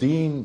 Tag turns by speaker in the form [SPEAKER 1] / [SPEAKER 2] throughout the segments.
[SPEAKER 1] 3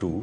[SPEAKER 1] 2।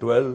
[SPEAKER 1] 12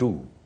[SPEAKER 1] 2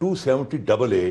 [SPEAKER 1] 270AA।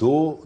[SPEAKER 1] 2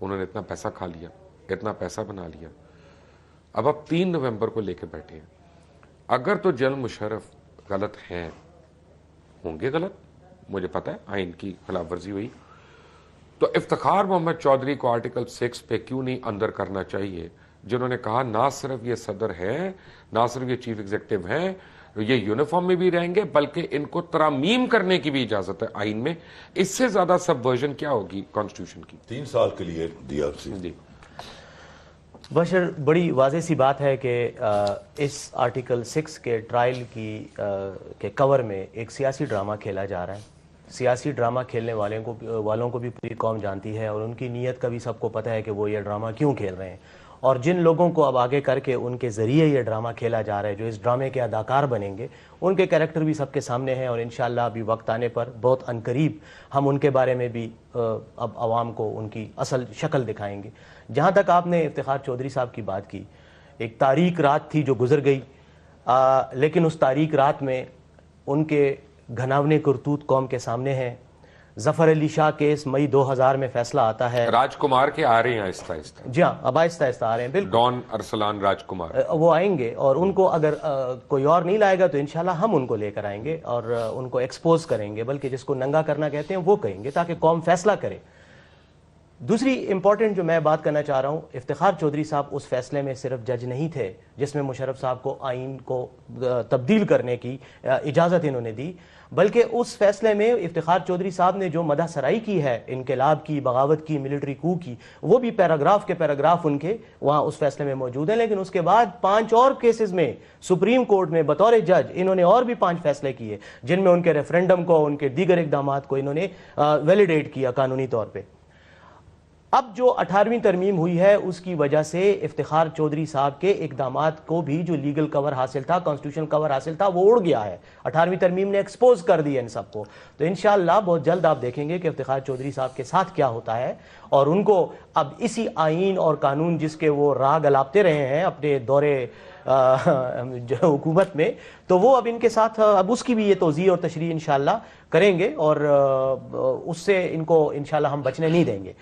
[SPEAKER 2] انہوں نے اتنا پیسہ کھا لیا, اتنا پیسہ بنا لیا, اب آپ 3 نومبر کو لے کے بیٹھے ہیں. اگر تو جنرل مشرف غلط ہیں, ہوں گے غلط, مجھے پتا ہے آئین کی خلاف ورزی ہوئی, تو افتخار محمد چودھری کو آرٹیکل 6 پہ کیوں نہیں اندر کرنا چاہیے, جنہوں نے کہا نہ صرف یہ صدر ہیں, نہ صرف یہ چیف ایگزیکٹو ہیں, یہ یونیفارم میں بھی رہیں گے, بلکہ ان کو ترامیم کرنے کی بھی اجازت ہے آئین میں. اس سے زیادہ سب ورژن کیا ہوگی کانسٹیٹیوشن کی؟
[SPEAKER 1] 3 سال کے لیے دیا
[SPEAKER 2] جی
[SPEAKER 3] بشر, بڑی واضح سی بات ہے کہ اس آرٹیکل 6 کے ٹرائل کے کور میں ایک سیاسی ڈرامہ کھیلا جا رہا ہے. سیاسی ڈرامہ کھیلنے والوں کو بھی پوری قوم جانتی ہے, اور ان کی نیت کا بھی سب کو پتہ ہے کہ وہ یہ ڈرامہ کیوں کھیل رہے ہیں. اور جن لوگوں کو اب آگے کر کے ان کے ذریعے یہ ڈرامہ کھیلا جا رہا ہے, جو اس ڈرامے کے اداکار بنیں گے, ان کے کریکٹر بھی سب کے سامنے ہیں, اور انشاءاللہ ابھی وقت آنے پر بہت عنقریب ہم ان کے بارے میں بھی اب عوام کو ان کی اصل شکل دکھائیں گے. جہاں تک آپ نے افتخار چودھری صاحب کی بات کی, ایک تاریک رات تھی جو گزر گئی, لیکن اس تاریک رات میں ان کے گھناونے کرتوت قوم کے سامنے ہیں. ظفر علی شاہ کیس مئی 2000 میں فیصلہ آتا ہے.
[SPEAKER 2] راج کمار کے آ رہے ہیں آہستہ آہستہ,
[SPEAKER 3] جی ہاں, اب آہستہ آہستہ آ رہے ہیں, بالکل
[SPEAKER 2] ڈان ارسلان راج کمار
[SPEAKER 3] وہ آئیں گے, اور ان کو اگر کوئی اور نہیں لائے گا تو انشاءاللہ ہم ان کو لے کر آئیں گے اور ان کو ایکسپوز کریں گے, بلکہ جس کو ننگا کرنا کہتے ہیں وہ کہیں گے, تاکہ قوم فیصلہ کرے. دوسری امپورٹنٹ جو میں بات کرنا چاہ رہا ہوں, افتخار چودھری صاحب اس فیصلے میں صرف جج نہیں تھے جس میں مشرف صاحب کو آئین کو تبدیل کرنے کی اجازت انہوں نے دی, بلکہ اس فیصلے میں افتخار چودھری صاحب نے جو مدح سرائی کی ہے انقلاب کی, بغاوت کی, ملٹری کو کی, وہ بھی پیراگراف کے پیراگراف ان کے وہاں اس فیصلے میں موجود ہیں. لیکن اس کے بعد 5 اور کیسز میں سپریم کورٹ میں بطور جج انہوں نے اور بھی 5 فیصلے کیے, جن میں ان کے ریفرنڈم کو, ان کے دیگر اقدامات کو انہوں نے ویلیڈیٹ کیا قانونی طور پہ. اب جو 18ویں ترمیم ہوئی ہے اس کی وجہ سے افتخار چودھری صاحب کے اقدامات کو بھی جو لیگل کور حاصل تھا, کانسٹیٹیوشن کور حاصل تھا, وہ اڑ گیا ہے. 18ویں ترمیم نے ایکسپوز کر دیا ان سب کو. تو انشاءاللہ بہت جلد آپ دیکھیں گے کہ افتخار چودھری صاحب کے ساتھ کیا ہوتا ہے, اور ان کو اب اسی آئین اور قانون جس کے وہ راگ الاپتے رہے ہیں اپنے دورے حکومت میں, تو وہ اب ان کے ساتھ اب اس کی بھی یہ توضیح اور تشریح انشاءاللہ کریں گے, اور اس سے ان کو انشاءاللہ ہم بچنے نہیں دیں گے.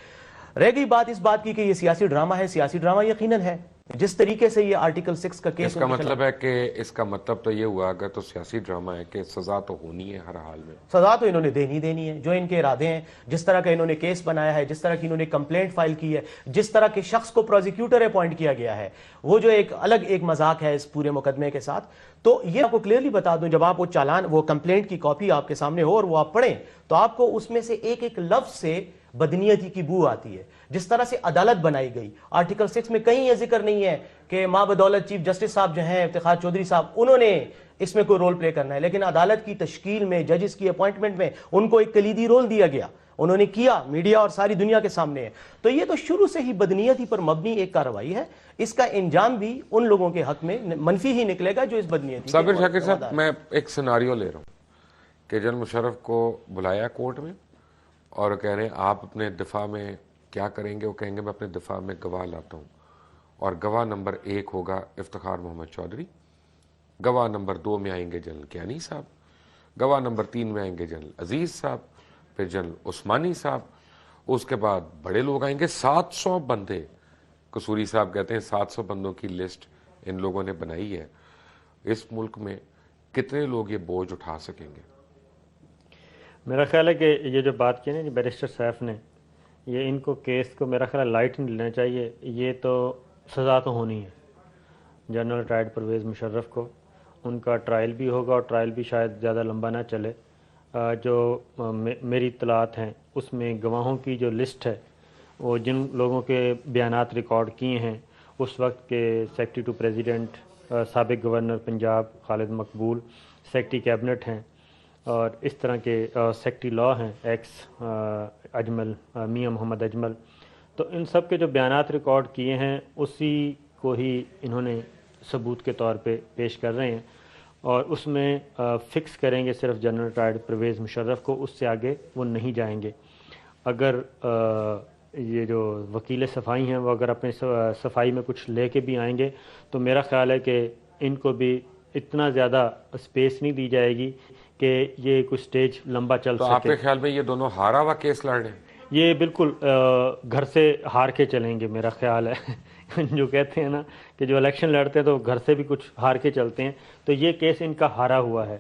[SPEAKER 3] رہ گئی بات اس بات کی کہ یہ سیاسی ڈرامہ ہے. سیاسی ڈرامہ یقیناً ہے. جس طریقے سے یہ آرٹیکل 6 کا کیس,
[SPEAKER 2] اس کا مطلب ہے کہ اس کا مطلب تو یہ ہوا اگر تو سیاسی ڈرامہ ہے کہ سزا تو ہونی ہے ہر حال میں.
[SPEAKER 3] سزا تو انہوں نے دینی ہے, جو ان کے ارادے ہیں, جس طرح کا انہوں نے کیس بنایا ہے, جس طرح کی انہوں نے کمپلینٹ فائل کی ہے, جس طرح کے شخص کو پروزیکیوٹر اپوائنٹ کیا گیا ہے, وہ جو ایک الگ ایک مذاق ہے اس پورے مقدمے کے ساتھ. تو یہ آپ کو کلیئرلی بتا دوں, جب آپ وہ چالان, وہ کمپلینٹ کی کاپی آپ کے سامنے ہو اور وہ آپ پڑھیں, تو آپ کو اس میں سے ایک ایک لفظ سے بدنیتی کی بو آتی ہے. جس طرح سے عدالت بنائی گئی, آرٹیکل 6 میں کہیں یہ ذکر نہیں ہے کہ ماں بدولت چیف جسٹس صاحب جو ہیں افتخار چودھری صاحب, انہوں نے اس میں کوئی رول پلے کرنا ہے, لیکن عدالت کی تشکیل میں, ججز کی اپوائنٹمنٹ میں ان کو ایک کلیدی رول دیا گیا, انہوں نے کیا, میڈیا اور ساری دنیا کے سامنے ہے. تو یہ تو شروع سے ہی بدنیتی پر مبنی ایک کارروائی ہے. اس کا انجام بھی ان لوگوں کے حق میں منفی ہی نکلے گا جو اس بدنیتی.
[SPEAKER 2] صابر شاکر صاحب, میں ایک سیناریو لے رہا ہوں کہ جنرل مشرف کو بلایا کورٹ میں اور کہہ رہے ہیں آپ اپنے دفاع میں کیا کریں گے. وہ کہیں گے میں اپنے دفاع میں گواہ لاتا ہوں, اور گواہ نمبر 1 ہوگا افتخار محمد چودھری, گواہ نمبر 2 میں آئیں گے جنرل کیانی صاحب, گواہ نمبر 3 میں آئیں گے جنرل عزیز صاحب, پھر جنرل عثمانی صاحب, اس کے بعد بڑے لوگ آئیں گے. 700 بندے, قصوری صاحب کہتے ہیں 700 بندوں کی لسٹ ان لوگوں نے بنائی ہے. اس ملک میں کتنے لوگ یہ بوجھ اٹھا سکیں گے؟
[SPEAKER 4] میرا خیال ہے کہ یہ جو بات کی نا بیرسٹر سیف نے, یہ ان کو کیس کو میرا خیال لائٹ نہیں لینا چاہیے. یہ تو سزا تو ہونی ہے جنرل ٹرائیڈ پرویز مشرف کو. ان کا ٹرائل بھی ہوگا, اور ٹرائل بھی شاید زیادہ لمبا نہ چلے. جو میری اطلاعات ہیں اس میں گواہوں کی جو لسٹ ہے, وہ جن لوگوں کے بیانات ریکارڈ کیے ہیں اس وقت کے سیکرٹری ٹو پریزیڈنٹ سابق گورنر پنجاب خالد مقبول, سیکرٹری کیبنٹ ہیں, اور اس طرح کے سیکرٹری لا ہیں ایکس اجمل, میاں محمد اجمل. تو ان سب کے جو بیانات ریکارڈ کیے ہیں اسی کو ہی انہوں نے ثبوت کے طور پہ پیش کر رہے ہیں, اور اس میں فکس کریں گے صرف جنرل ٹرائیڈ پرویز مشرف کو, اس سے آگے وہ نہیں جائیں گے. اگر یہ جو وکیل صفائی ہیں وہ اگر اپنے صفائی میں کچھ لے کے بھی آئیں گے تو میرا خیال ہے کہ ان کو بھی اتنا زیادہ اسپیس نہیں دی جائے گی کہ یہ کچھ سٹیج لمبا چل سکے.
[SPEAKER 2] تو آپ کے خیال میں یہ دونوں ہارا ہوا کیس لڑ رہے ہیں؟
[SPEAKER 4] یہ بالکل گھر سے ہار کے چلیں گے میرا خیال ہے جو کہتے ہیں نا کہ جو الیکشن لڑتے ہیں تو گھر سے بھی کچھ ہار کے چلتے ہیں. تو یہ کیس ان کا ہارا ہوا ہے,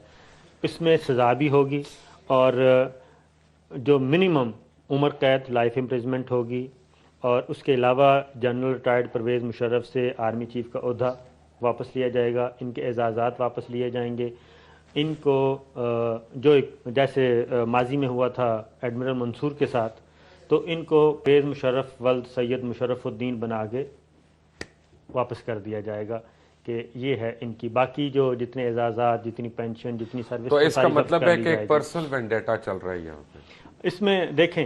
[SPEAKER 4] اس میں سزا بھی ہوگی اور جو منیمم عمر قید لائف امپریزمنٹ ہوگی, اور اس کے علاوہ جنرل ریٹائرڈ پرویز مشرف سے آرمی چیف کا عہدہ واپس لیا جائے گا, ان کے اعزازات واپس لیے جائیں گے. ان کو جو جیسے ماضی میں ہوا تھا ایڈمرل منصور کے ساتھ, تو ان کو پرویز مشرف ولد سید مشرف الدین بنا کے واپس کر دیا جائے گا کہ یہ ہے ان کی باقی جو جتنے اعزازات, جتنی پینشن, جتنی سروس.
[SPEAKER 2] تو اس کا مطلب ہے کہ ایک پرسنل وینڈیٹا چل رہا ہے یہاں پہ.
[SPEAKER 4] اس میں دیکھیں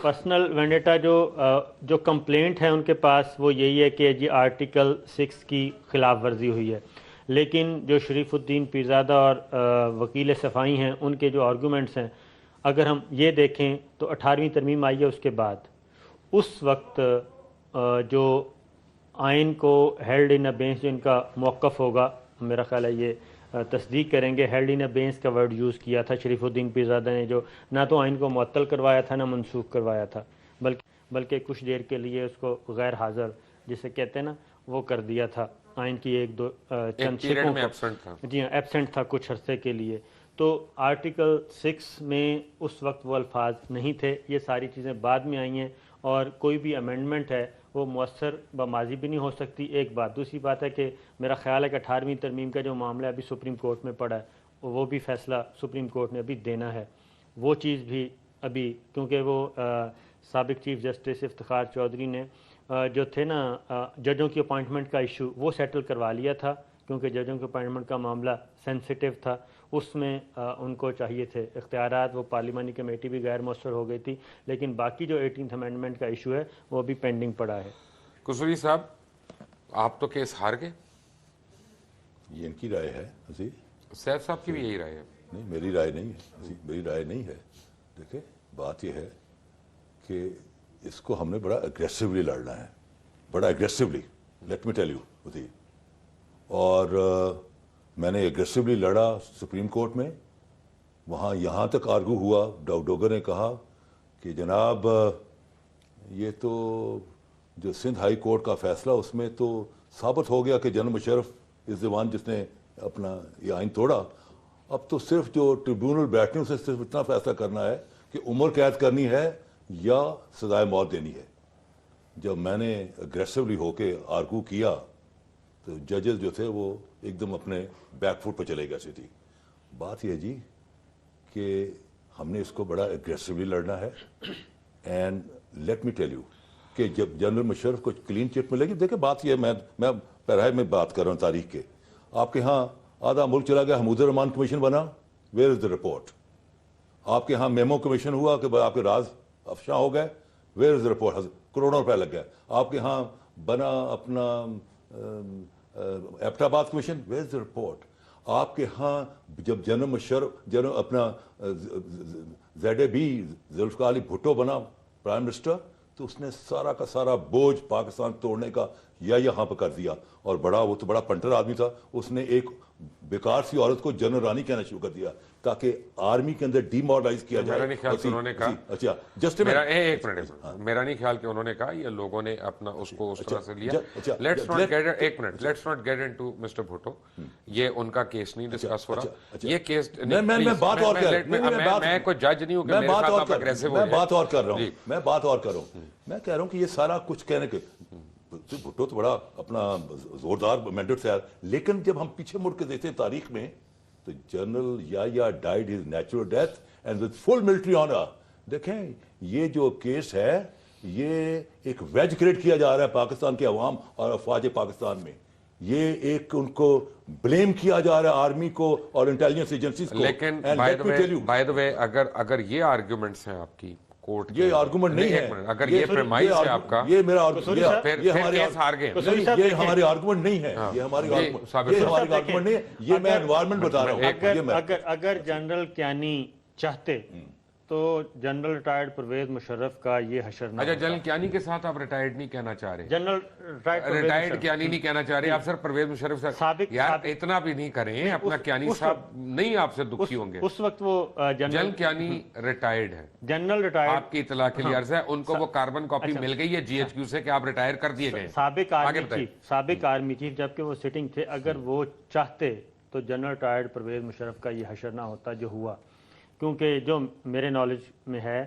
[SPEAKER 4] پرسنل وینڈیٹا جو کمپلینٹ ہے ان کے پاس وہ یہی ہے کہ جی آرٹیکل 6 کی خلاف ورزی ہوئی ہے, لیکن جو شریف الدین پیرزادہ اور وکیل صفائی ہیں ان کے جو آرگومنٹس ہیں, اگر ہم یہ دیکھیں تو 18ویں ترمیم آئی ہے اس کے بعد, اس وقت جو آئین کو ہیلڈ ان ابینس جو ان کا موقف ہوگا, میرا خیال ہے یہ تصدیق کریں گے, ہیلڈ ان ابینس کا ورڈ یوز کیا تھا شریف الدین پیرزادہ نے, جو نہ تو آئین کو معطل کروایا تھا نہ منسوخ کروایا تھا, بلکہ کچھ دیر کے لیے اس کو غیر حاضر جسے کہتے ہیں نا وہ کر دیا تھا آئین کی ایک دو چند شکوں کو. جی ہاں, ایبسنٹ تھا کچھ عرصے کے لیے. تو آرٹیکل 6 میں اس وقت وہ الفاظ نہیں تھے, یہ ساری چیزیں بعد میں آئی ہیں, اور کوئی بھی امینڈمنٹ ہے وہ مؤثر بماضی بھی نہیں ہو سکتی. ایک بات. دوسری بات ہے کہ میرا خیال ہے کہ 18ویں ترمیم کا جو معاملہ ابھی سپریم کورٹ میں پڑا ہے, وہ بھی فیصلہ سپریم کورٹ نے ابھی دینا ہے. وہ چیز بھی ابھی, کیونکہ وہ سابق چیف جسٹس افتخار چودھری نے جو تھے نا ججوں کی اپوائنٹمنٹ کا ایشو, وہ سیٹل کروا لیا تھا, کیونکہ ججوں کی اپوائنٹمنٹ کا معاملہ سینسیٹیو تھا. اس میں ان کو چاہیے تھے اختیارات, وہ پارلیمانی کمیٹی بھی غیر مؤثر ہو گئی تھی, لیکن باقی جو 18th امینڈمنٹ کا ایشو ہے وہ ابھی پینڈنگ پڑا ہے.
[SPEAKER 2] قصوری صاحب, آپ تو کیس ہار گئے.
[SPEAKER 1] یہ ان کی رائے ہے عزیز.
[SPEAKER 2] سیف صاحب کی بھی یہی رائے ہے.
[SPEAKER 1] نہیں, میری رائے نہیں ہے, میری رائے نہیں ہے. دیکھیں بات یہ ہے کہ اس کو ہم نے بڑا اگریسولی لڑنا ہے, بڑا aggressively, let me tell you Aziz. اور میں نے اگریسولی لڑا سپریم کورٹ میں, وہاں یہاں تک آرگو ہوا, ڈوگر نے کہا کہ جناب یہ تو جو سندھ ہائی کورٹ کا فیصلہ, اس میں تو ثابت ہو گیا کہ جنرل مشرف اس دیوان جس نے اپنا یہ آئین توڑا, اب تو صرف جو ٹریبیونل بیٹھنے اسے صرف اتنا فیصلہ کرنا ہے کہ عمر قید کرنی ہے یا سزائے موت دینی ہے. جب میں نے اگریسولی ہو کے آرگو کیا تو ججز جو تھے وہ ایک دم اپنے بیک فوٹ پہ چلے گئے تھی. بات یہ جی کہ ہم نے اس کو بڑا اگریسولی لڑنا ہے. And let me tell you کہ جب جنرل مشرف کو کلین چٹ ملے گی, دیکھیں بات یہ, میں پیراہے میں بات کر رہا ہوں تاریخ کے. آپ کے ہاں آدھا ملک چلا گیا, حمود الرحمان کمیشن بنا, ویئر از دا رپورٹ. آپ کے ہاں میمو کمیشن ہوا کہ آپ کے راز افشاں ہو گئے, ویئر از دا رپورٹ, کروڑوں روپے لگ گئے. آپ کے ہاں بنا اپنا ایبٹ آباد commission, where is the report. آپ کے ہاں جب جنرل مشرف اپنا ZAB ذوالفقار علی بھٹو بنا پرائم منسٹر, تو اس نے سارا کا سارا بوجھ پاکستان توڑنے کا یہاں پہ کر دیا. اور وہ تو بڑا پنٹر آدمی تھا, اس نے ایک بیکار سی عورت کو جنرل رانی کہنا شروع کر دیا تاکہ آرمی کے اندر ڈی ماڈرائز کیا جائے.
[SPEAKER 2] میرا نہیں خیال کہ انہوں نے کہا,
[SPEAKER 1] اچھا جسٹ
[SPEAKER 2] ایک منٹ, میرا نہیں خیال کہ انہوں نے کہا, یہ لوگوں نے اپنا اس کو اس طرح سے لیا. Let's not get into mister Bhutto, یہ ان کا کیس نہیں ڈسکس ہو رہا. یہ کیس
[SPEAKER 1] میں بات اور کر رہا ہوں,
[SPEAKER 2] میں کوئی جج نہیں ہوں کہ میرے ساتھ آپ اگریسو ہو جائیں.
[SPEAKER 1] میں بات اور کر رہا ہوں. میں کہہ رہا ہوں کہ یہ سارا کچھ کہنے کے بھٹو تو بڑا اپنا زوردار مینڈیٹ ہے, لیکن جب ہم پیچھے مڑ کے دیکھتے ہیں تاریخ میں تو جنرل یا died his natural death and with full military honour. دیکھیں یہ جو کیس ہے یہ ایک ویج کریٹ کیا جا رہا ہے پاکستان کے عوام اور افواج پاکستان میں. یہ ایک ان کو بلیم کیا جا رہا ہے آرمی کو اور انٹیلیجنس ایجنسیز کو.
[SPEAKER 2] لیکن بائی دا وے اگر یہ آرگیومنٹس ہیں آپ کی کورٹ,
[SPEAKER 1] یہ آرگومنٹ نہیں ہے,
[SPEAKER 2] اگر یہ پریمائز ہے آپ کا,
[SPEAKER 1] یہ میرا
[SPEAKER 2] کیس ہار گئے.
[SPEAKER 1] یہ ہماری آرگومنٹ نہیں ہے, یہ ہماری آرگومنٹ نہیں ہے, یہ میں انوائرمنٹ بتا رہا ہوں.
[SPEAKER 4] اگر جنرل کیانی چاہتے تو جنرل ریٹائرڈ پرویز مشرف کا یہ حشر نہ
[SPEAKER 2] اچھا جنرل کیانی کے ساتھ آپ ریٹائرڈ نہیں کہنا چاہ رہے؟
[SPEAKER 4] جنرل
[SPEAKER 2] ریٹائرڈ کیانی نہیں کہنا چاہ رہے آپ سر؟ پرویز مشرف صاحب یار اتنا بھی نہیں کریں، اپنا کیانی صاحب نہیں آپ سے دکھی ہوں گے.
[SPEAKER 4] اس وقت وہ
[SPEAKER 2] جنرل کیانی ریٹائرڈ ہے،
[SPEAKER 4] جنرل ریٹائرڈ،
[SPEAKER 2] آپ کی اطلاع کے لیے عرض ہے، ان کو وہ کاربن کاپی مل گئی ہے جی ایچ کیو سے کہ آپ ریٹائر کر دیے گئے.
[SPEAKER 4] سابق آرمی چیف جبکہ وہ سٹنگ تھے، اگر وہ چاہتے تو جنرل ریٹائرڈ پرویز مشرف کا یہ حشر نہ ہوتا جو ہوا. کیونکہ جو میرے نالج میں ہے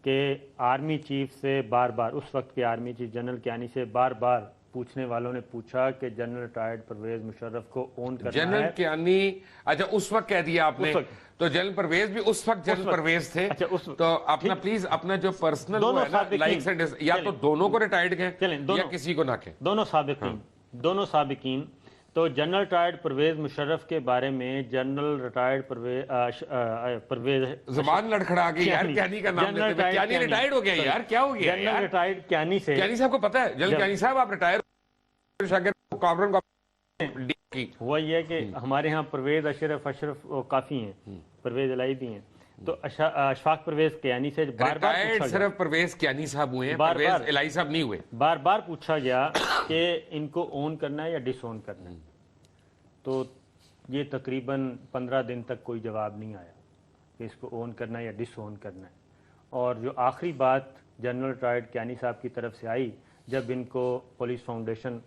[SPEAKER 4] کہ آرمی چیف سے بار بار، اس وقت کے آرمی چیف جنرل کیانی سے بار بار پوچھنے والوں نے پوچھا کہ جنرل ریٹائرڈ پرویز مشرف کو اون کرنا ہے.
[SPEAKER 2] جنرل کیانی اچھا اس وقت کہہ دیا آپ نے، تو جنرل پرویز بھی اس وقت جنرل پرویز تھے. تو اپنا پلیز اپنا جو پرسنل وہ ہے نا لائکس اینڈ یا تو دونوں کو ریٹائرڈ کہیں یا کسی کو نہ کہیں.
[SPEAKER 4] دونوں سابقین. تو جنرل ریٹائرڈ پرویز مشرف کے بارے میں جنرل ریٹائرڈ پرویز
[SPEAKER 2] زبان لڑکھڑا گئی یار، کیانی کا نام لیتے ہوئے کیانی ریٹائرڈ ہو گیا یار، کیا ہو گیا؟
[SPEAKER 4] جنرل ریٹائرڈ کیانی سے،
[SPEAKER 2] کیانی صاحب کو پتہ ہے جنرل کیانی صاحب آپ ریٹائر
[SPEAKER 4] ہوا یہ ہے کہ ہمارے ہاں پرویز اشرف کافی ہیں، پرویز الہی بھی ہیں. تو اشفاق پرویز کیانی سے بار بار پوچھا،
[SPEAKER 2] صرف پرویز کیانی صاحب ہوئے ہیں، پرویز الہی صاحب نہیں ہوئے.
[SPEAKER 4] بار بار پوچھا گیا کہ ان کو اون کرنا ہے یا ڈس اون کرنا ہے. تو یہ تقریباً 15 دن تک کوئی جواب نہیں آیا کہ اس کو اون کرنا ہے یا ڈس اون کرنا ہے. اور جو آخری بات جنرل ریٹائرڈ کیانی صاحب کی طرف سے آئی جب ان کو پولیس فاؤنڈیشن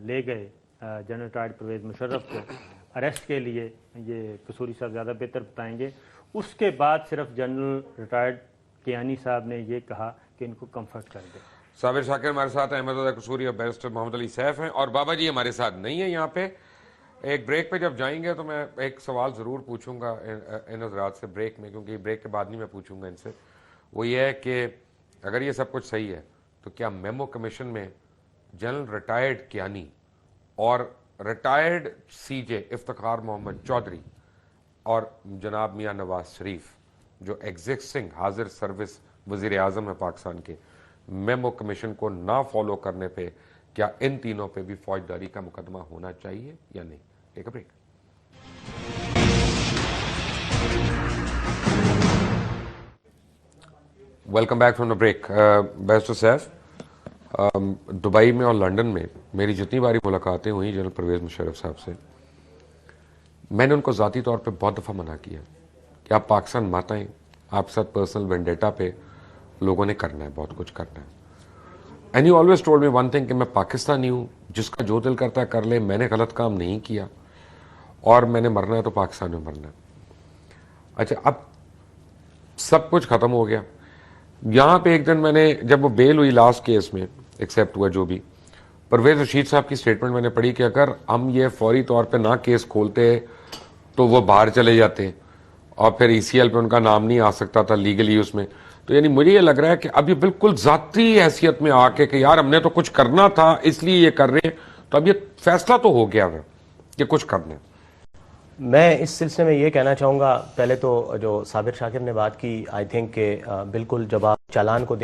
[SPEAKER 4] لے گئے جنرل ریٹائرڈ پرویز مشرف کو اریسٹ کے لیے، یہ قصوری صاحب زیادہ بہتر بتائیں گے، اس کے بعد صرف جنرل ریٹائرڈ کیانی صاحب نے یہ کہا کہ ان کو کمفرٹ کر دے.
[SPEAKER 2] صابر شاکر ہمارے ساتھ، احمد رضا قصوری اور بیرسٹر محمد علی سیف ہیں، اور بابا جی ہمارے ساتھ نہیں ہیں یہاں پہ. ایک بریک پہ جب جائیں گے تو میں ایک سوال ضرور پوچھوں گا ان حضرات سے بریک میں، کیونکہ بریک کے بعد نہیں میں پوچھوں گا ان سے. وہ یہ ہے کہ اگر یہ سب کچھ صحیح ہے تو کیا میمو کمیشن میں جنرل ریٹائرڈ کیانی اور ریٹائرڈ سی جے افتخار محمد چودھری اور جناب میاں نواز شریف جو ایگزسٹنگ حاضر سروس وزیر اعظم ہے پاکستان کے، میمو کمیشن کو نہ فالو کرنے پہ کیا ان تینوں پہ بھی فوجداری کا مقدمہ ہونا چاہیے یا نہیں؟ ایک break. Welcome back from the break. Barrister Saif, Dubai میں اور لنڈن میں میری جتنی باری ملاقاتیں ہوئیں جنرل پرویز مشرف صاحب سے، میں نے ان کو ذاتی طور پہ بہت دفعہ منع کیا کہ آپ پاکستان مت آئیں، آپ ساتھ پرسنل وینڈیٹا پہ لوگوں نے کرنا ہے، بہت کچھ کرنا ہے. And you always told me one thing کہ میں پاکستانی ہوں، جس کا جو دل کرتا ہے کر لے، میں نے غلط کام نہیں کیا اور میں نے مرنا ہے تو پاکستان میں مرنا ہے. اچھا اب سب کچھ ختم ہو گیا. یہاں پہ ایک دن میں نے جب وہ بیل ہوئی لاسٹ کیس میں ایکسیپٹ ہوا جو بھی، پرویز رشید صاحب کی سٹیٹمنٹ میں نے پڑھی کہ اگر ہم یہ فوری طور پہ نہ کیس کھولتے تو وہ باہر چلے جاتے اور پھر ای سی ایل پہ ان کا نام نہیں آ سکتا تھا لیگلی اس میں. تو یعنی مجھے یہ لگ رہا ہے کہ اب یہ بالکل ذاتی حیثیت میں آ کے کہ یار ہم نے تو کچھ کرنا تھا اس لیے یہ کر رہے ہیں، تو اب یہ فیصلہ تو ہو گیا ہے کہ کچھ کرنا ہے.
[SPEAKER 3] میں اس سلسلے میں یہ کہنا چاہوں گا، پہلے تو جو صابر شاکر نے بات کی، آئی تھنک کہ بالکل جب آپ چالان کو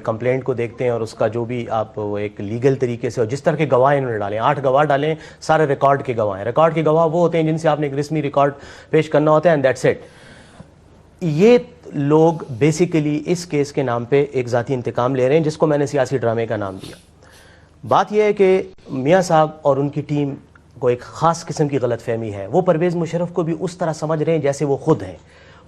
[SPEAKER 3] کمپلینٹ کو دیکھتے ہیں اور اس کا جو بھی آپ وہ ایک لیگل طریقے سے، اور جس طرح کے گواہ انہوں نے ڈالے، 8 گواہ ڈالیں، سارے ریکارڈ کے گواہ ہیں. ریکارڈ کے گواہ وہ ہوتے ہیں جن سے آپ نے ایک رسمی ریکارڈ پیش کرنا ہوتا ہے، اینڈ دیٹس اٹ. یہ لوگ بیسیکلی اس کیس کے نام پہ ایک ذاتی انتقام لے رہے ہیں، جس کو میں نے سیاسی ڈرامے کا نام دیا. بات یہ ہے کہ میاں صاحب اور ان کی ٹیم کو ایک خاص قسم کی غلط فہمی ہے. وہ پرویز مشرف کو بھی اس طرح سمجھ رہے ہیں جیسے وہ خود ہیں.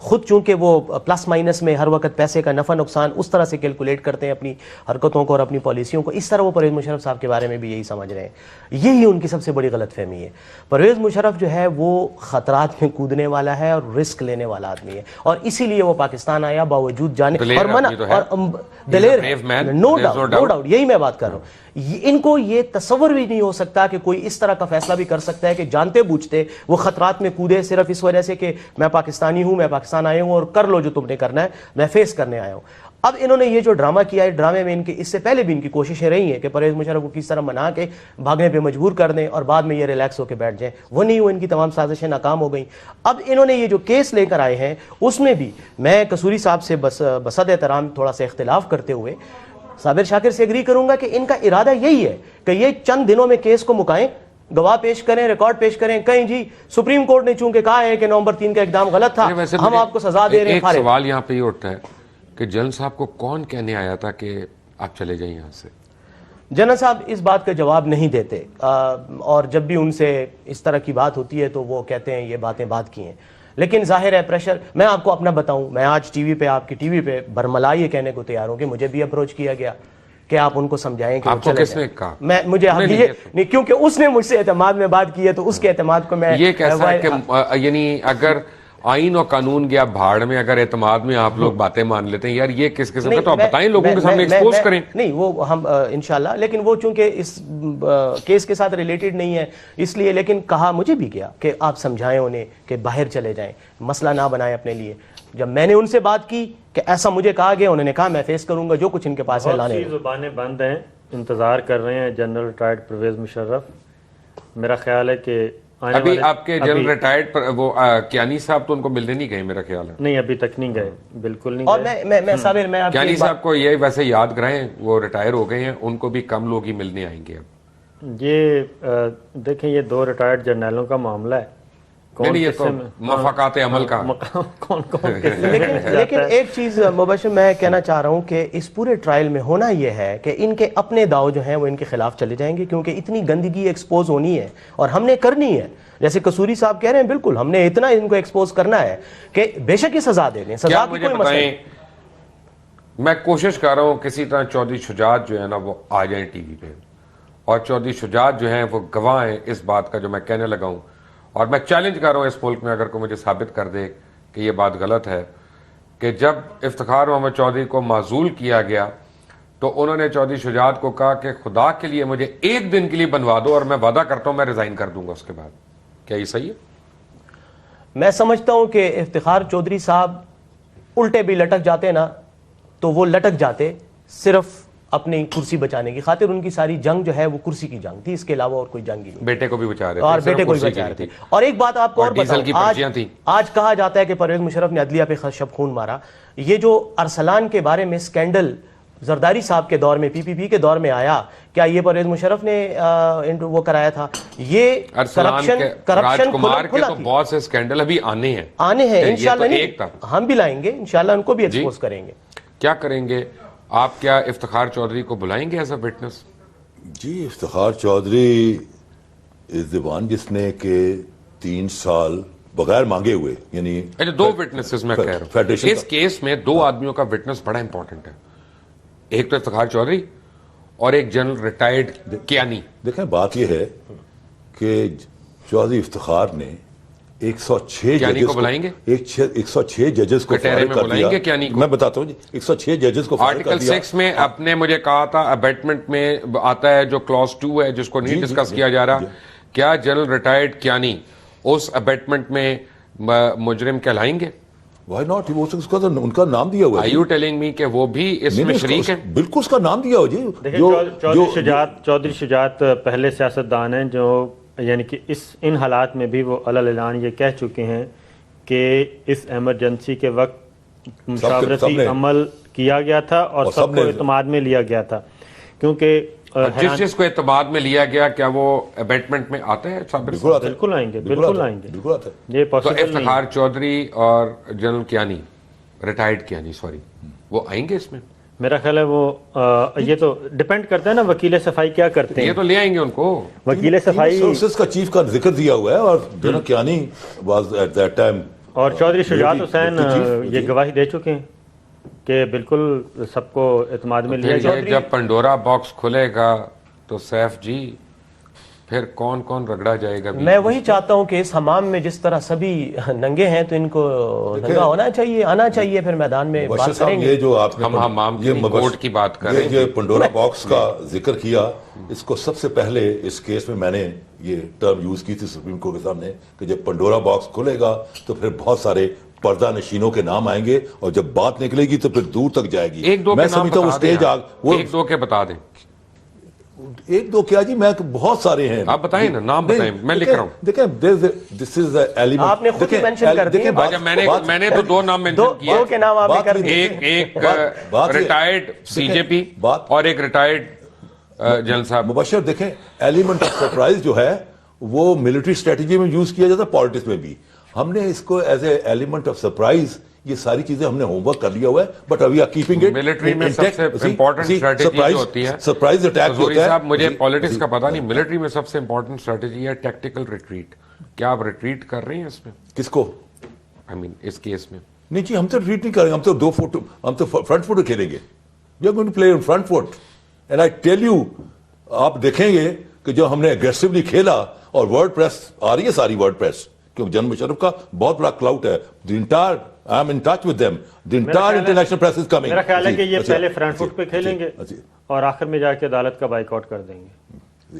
[SPEAKER 3] خود چونکہ وہ پلس مائنس میں ہر وقت پیسے کا نفع نقصان اس طرح سے کیلکولیٹ کرتے ہیں اپنی حرکتوں کو اور اپنی پالیسیوں کو، اس طرح وہ پرویز مشرف صاحب کے بارے میں بھی یہی سمجھ رہے ہیں. یہی ان کی سب سے بڑی غلط فہمی ہے. پرویز مشرف جو ہے وہ خطرات میں کودنے والا ہے اور رسک لینے والا آدمی ہے، اور اسی لیے وہ پاکستان آیا باوجود جانے اور منع اور دلیر ہے. نو ڈاؤٹ، یہی میں بات کر رہا ہوں. ان کو یہ تصور بھی نہیں ہو سکتا کہ کوئی اس طرح کا فیصلہ بھی کر سکتا ہے کہ جانتے بوجھتے وہ خطرات میں کودے صرف اس وجہ سے کہ میں پاکستانی ہوں، میں پاکستان آیا ہوں اور کر لو جو تم نے کرنا ہے، میں فیس کرنے آیا ہوں. اب انہوں نے یہ جو ڈرامہ کیا ہے، ڈرامے میں ان کی اس سے پہلے بھی ان کی کوششیں رہی ہیں کہ پرویز مشرف کو کس طرح منا کے بھاگنے پہ مجبور کر دیں اور بعد میں یہ ریلیکس ہو کے بیٹھ جائیں. وہ نہیں ہوا، ان کی تمام سازشیں ناکام ہو گئیں. اب انہوں نے یہ جو کیس لے کر آئے ہیں اس میں بھی میں قصوری صاحب سے بصد احترام تھوڑا سا اختلاف کرتے ہوئے صابر شاکر سے اگری کروں گا کہ ان کا ارادہ یہی ہے کہ یہ چند دنوں میں کیس کو مکائیں گواہ پیش کریں, ریکارڈ پیش کریں, کہیں جی سپریم کورٹ نے چونکہ کہا ہے کہ نومبر 3 کا اقدام غلط تھا, ہم آپ کو سزا دے رہے ہیں.
[SPEAKER 2] ایک سوال یہاں پہ یہ اٹھتا ہے کہ جنرل صاحب کو کون کہنے آیا تھا کہ آپ چلے جائیں یہاں سے؟
[SPEAKER 3] جنرل صاحب اس بات کا جواب نہیں دیتے, اور جب بھی ان سے اس طرح کی بات ہوتی ہے تو وہ کہتے ہیں یہ باتیں بات کی ہیں. لیکن ظاہر ہے پریشر, میں آپ کو اپنا بتاؤں, میں آج ٹی وی پہ, آپ کی ٹی وی پہ برملا یہ کہنے کو تیار ہوں کہ مجھے بھی اپروچ کیا گیا کہ آپ ان کو سمجھائیں کہ
[SPEAKER 2] آپ کو کس نے کہا؟
[SPEAKER 3] مجھے نہیں, کیونکہ اس نے مجھ سے اعتماد میں بات کی ہے تو اس کے اعتماد کو میں
[SPEAKER 2] یہ کیسا ہے کہ یعنی اگر آئین و قانون گیا بھاڑ میں, اگر اعتماد میں آپ لوگ باتیں مان لیتے ہیں, یار یہ کس قسم کا, تو آپ بتائیں لوگوں کے سامنے ایکسپوز کریں.
[SPEAKER 3] نہیں وہ ہم انشاءاللہ, لیکن وہ چونکہ اس کیس کے ساتھ ریلیٹڈ نہیں ہے اس لیے, لیکن کہا مجھے بھی گیا کہ آپ سمجھائیں انہیں کہ باہر چلے جائیں, مسئلہ نہ بنائیں اپنے لیے. جب میں نے ان سے بات کی کہ ایسا مجھے کہا گیا, انہوں نے کہا میں فیس کروں گا جو کچھ ان کے پاس ہے لانے.
[SPEAKER 4] زبانیں بند ہیں, انتظار کر رہے ہیں جنرل ریٹائرڈ پرویز مشرف. میرا خیال ہے کہ
[SPEAKER 2] ابھی آپ کے جنرل ریٹائرڈ پر وہ کیانی صاحب تو ان کو ملنے نہیں گئے میرا خیال ہے.
[SPEAKER 4] نہیں ابھی تک نہیں گئے, بالکل نہیں.
[SPEAKER 3] اور میں صابر, میں
[SPEAKER 2] کیانی صاحب کو یہ ویسے یاد کرائیں, وہ ریٹائر ہو گئے ہیں, ان کو بھی کم لوگ ہی ملنے آئیں گے اب.
[SPEAKER 4] یہ دیکھیں یہ 2 ریٹائرڈ جرنیلوں کا معاملہ ہے,
[SPEAKER 2] یہ تو مفاقات عمل کا.
[SPEAKER 4] کون
[SPEAKER 3] لیکن ایک چیز مبشر میں کہنا چاہ رہا ہوں کہ اس پورے ٹرائل میں ہونا یہ ہے کہ ان کے اپنے داؤ جو ہیں وہ ان کے خلاف چلے جائیں گے, کیونکہ اتنی گندگی ایکسپوز ہونی ہے اور ہم نے کرنی ہے. جیسے قصوری صاحب کہہ رہے ہیں, بالکل ہم نے اتنا ان کو ایکسپوز کرنا ہے کہ بے شک یہ سزا دے دیں. سزا کی کوئی مسئلہ نہیں.
[SPEAKER 2] میں کوشش کر رہا ہوں کسی طرح چودھری شجاعت جو ہے نا وہ آ جائیں ٹی وی پہ, اور چودھری شجاعت جو ہیں وہ گواہ ہیں اس بات کا جو میں کہنے لگا ہوں. اور میں چیلنج کر رہا ہوں اس ملک میں اگر کوئی مجھے ثابت کر دے کہ یہ بات غلط ہے کہ جب افتخار محمد چودھری کو معزول کیا گیا تو انہوں نے چودھری شجاعت کو کہا کہ خدا کے لیے مجھے 1 دن کے لیے بنوا دو اور میں وعدہ کرتا ہوں میں ریزائن کر دوں گا اس کے بعد. کیا یہ صحیح ہے؟
[SPEAKER 3] میں سمجھتا ہوں کہ افتخار چودھری صاحب الٹے بھی لٹک جاتے نا تو وہ لٹک جاتے صرف اپنی کرسی بچانے کی خاطر. ان کی ساری جنگ جو ہے وہ کرسی کی جنگ تھی, اس کے علاوہ اور کوئی جنگ ہی نہیں.
[SPEAKER 2] بیٹے کو بھی بچا رہے تھے,
[SPEAKER 3] اور بیٹے کو بھی بچا رہے تھے. اور ایک بات آپ کو اور بتاؤں, آج کہا جاتا ہے کہ پرویز مشرف نے عدلیہ پہ شب خون مارا. یہ جو ارسلان کے بارے میں سکینڈل زرداری صاحب کے دور میں, پی پی پی کے دور میں آیا, کیا یہ پرویز مشرف نے وہ کرایا تھا؟ یہ کرپشن
[SPEAKER 2] کمار کے تو بہت سے سکینڈل ابھی آنے ہیں
[SPEAKER 3] انشاءاللہ, ہم بھی لائیں گے انشاءاللہ, ان کو بھی ایکسپوز کریں گے.
[SPEAKER 2] کیا کریں گے آپ؟ کیا افتخار چودھری کو بلائیں گے ایز اے وٹنس؟
[SPEAKER 1] جی, Iftikhar Chaudhry is the one جس نے کہ 3 سال بغیر مانگے ہوئے, یعنی
[SPEAKER 2] 2 وٹنسز میں کہہ رہا ہوں اس کیس میں, 2 آدمیوں کا وٹنس بڑا امپورٹنٹ ہے. ایک تو افتخار چودھری اور ایک جنرل ریٹائرڈ کیانی.
[SPEAKER 1] دیکھیں بات یہ ہے کہ چودھری افتخار نے 106 ججز کو 106 ججز کو فارغ کر دیا. میں بتاتا ہوں جی, 106 ججز کو فارغ کر دیا.
[SPEAKER 2] آرٹیکل 6 میں آپ نے مجھے کہا تھا ابیٹمنٹ میں آتا ہے جو کلاس 2 ہے جس کو نہیں ڈسکس کیا جا رہا, کیا جنرل ریٹائرڈ کیانی اس ابیٹمنٹ میں مجرم کہلائیں گے؟
[SPEAKER 1] وائی ناٹ, ان کا نام دیا ہوا ہے.
[SPEAKER 2] Are you telling me کہ وہ بھی اس میں شریک ہیں؟
[SPEAKER 1] بالکل اس کا نام دیا ہوا جی.
[SPEAKER 4] چودھری شجاعت پہلے سیاستدان ہیں جو یعنی کہ ان حالات میں بھی وہ اعلان یہ کہہ چکے ہیں کہ اس ایمرجنسی کے وقت مشاورتی عمل کیا گیا تھا اور سب کو اعتماد میں لیا گیا تھا. کیونکہ
[SPEAKER 2] جس کو اعتماد میں لیا گیا, کیا وہ ابیٹمنٹ میں آتا ہے؟
[SPEAKER 4] بالکل آئیں گے, بالکل آئیں گے. یہ
[SPEAKER 2] تو افتخار چودھری اور general Kayani, retired Kayani sorry, وہ آئیں گے اس میں؟
[SPEAKER 4] میرا خیال ہے وہ یہ تو ڈیپینڈ کرتا ہے نا وکیل صفائی کیا کرتے ہیں.
[SPEAKER 2] یہ تو لے آئیں گے ان کو.
[SPEAKER 4] وکیل صفائی
[SPEAKER 1] سورسز کا چیف کا ذکر دیا ہوا ہے, اور general Kayani was at that time,
[SPEAKER 4] اور چودھری شجاعت حسین یہ گواہی دے چکے ہیں کہ بالکل سب کو اعتماد میں لیا جائے.
[SPEAKER 2] جب پنڈورا باکس کھلے گا تو سیف جی پھر کون کون رگڑا جائے گا؟
[SPEAKER 3] میں وہی چاہتا ہوں کہ اس حمام میں جس طرح سبھی ننگے ہیں تو ان کو ننگا ہونا چاہیے, آنا چاہیے, پھر میدان میں بات کریں گے.
[SPEAKER 1] یہ جو آپ نے
[SPEAKER 2] حمام کی کورٹ کی بات کر رہے ہیں,
[SPEAKER 1] یہ پنڈورا باکس کا ذکر کیا, اس کو سب سے پہلے اس کیس میں نے یہ ٹرم یوز کی تھی سپریم کورٹ کے سامنے کہ جب پنڈورا باکس کھلے گا تو پھر بہت سارے پردہ نشینوں کے نام آئیں گے, اور جب بات نکلے گی تو پھر دور تک جائے گی.
[SPEAKER 2] میں سمجھتا ہوں اسٹیج ایک دو کے بتا دیں.
[SPEAKER 1] 1-2 کیا جی, میں بہت سارے ہیں,
[SPEAKER 2] آپ بتائیں نا, نام بتائیں, میں لکھ رہا ہوں.
[SPEAKER 1] دیکھیں دس از ایلیمنٹ,
[SPEAKER 3] آپ نے خود مینشن کر دیا.
[SPEAKER 2] میں نے تو 2 نام مینشن کیے,
[SPEAKER 3] 2 کے نام آپ نے کر دیے,
[SPEAKER 2] ایک ریٹائرڈ سی جے پی اور ایک ریٹائرڈ جنرل صاحب.
[SPEAKER 1] مبشر دیکھیں ایلیمنٹ آف سرپرائز جو ہے وہ ملٹری اسٹریٹجی میں یوز کیا جاتا ہے, پالیٹکس میں بھی. ہم نے اس کو as a element of surprise, یہ ساری چیزیں ہم نے ہوم ورک کر لیا ہوا ہے, بٹ ابھی آر کیپنگ اٹ.
[SPEAKER 2] ملٹری میں سب سے امپورٹنٹ اسٹریٹجی جو ہوتی ہے,
[SPEAKER 1] سرپرائز اٹیک ہوتا ہے.
[SPEAKER 2] صاحب مجھے پالیٹکس کا پتا نہیں, ملٹری میں سب سے امپورٹنٹ اسٹریٹجی ہے ٹیکٹیکل ریٹریٹ. کیا آپ ریٹریٹ کر رہے ہیں اس میں؟
[SPEAKER 1] کس کو؟
[SPEAKER 2] آئی مین اس کیس میں.
[SPEAKER 1] نہیں جی, ہم تو ریٹریٹ نہیں کریں گے, ہم تو 2 فٹ, ہم تو فرنٹ فٹ کھیلیں گے. We are going to play in front foot. And I tell you, آپ دیکھیں گے کہ جو ہم نے اگریسولی کھیلا, اور ورڈ پریس آ رہی ہے ساری ورڈ پریس, کیونکہ جنرل مشرف کا بہت بڑا کلاؤٹ ہے. The entire I am in touch with them, the entire international press is coming.
[SPEAKER 4] میرا خیال ہے کہ یہ پہلے فرنٹ فٹ پہ کھیلیں گے اور آخر میں جا کے عدالت کا بائیک آؤٹ کر دیں گے.